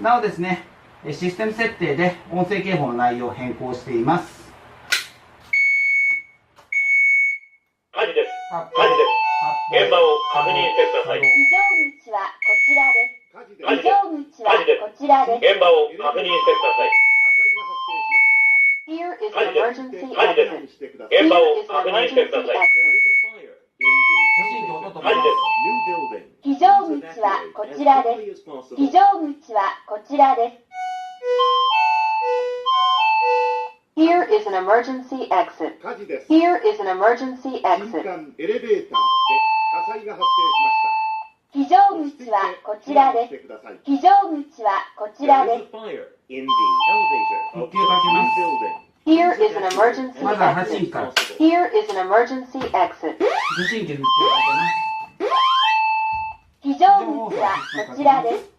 なおですね、システム設定で音声警報の内容を変更しています。火事です。火事です。現場を確認してください。非常口はこちらです。火事非です。常口はこちらです。現場を確認してください。 Here is 火 an 事です。 emergency 火事で exit. す。 Here 現場を is an 確認してくだ emergency さい。 exit. 受信機音とも火事です。非常口はこちらです。非常口はこちらです。Here is an emergency exit. 火事です。 Here is an emergency 新 exit. 館エレベーターで火災が発生しました。非常口はこちらです。非常口はこちらです。復旧かけます。Here is an emergency まずは発信 exit. 機から。 Here is an emergency exit. 受信機復旧かけます。非常口はこちらです。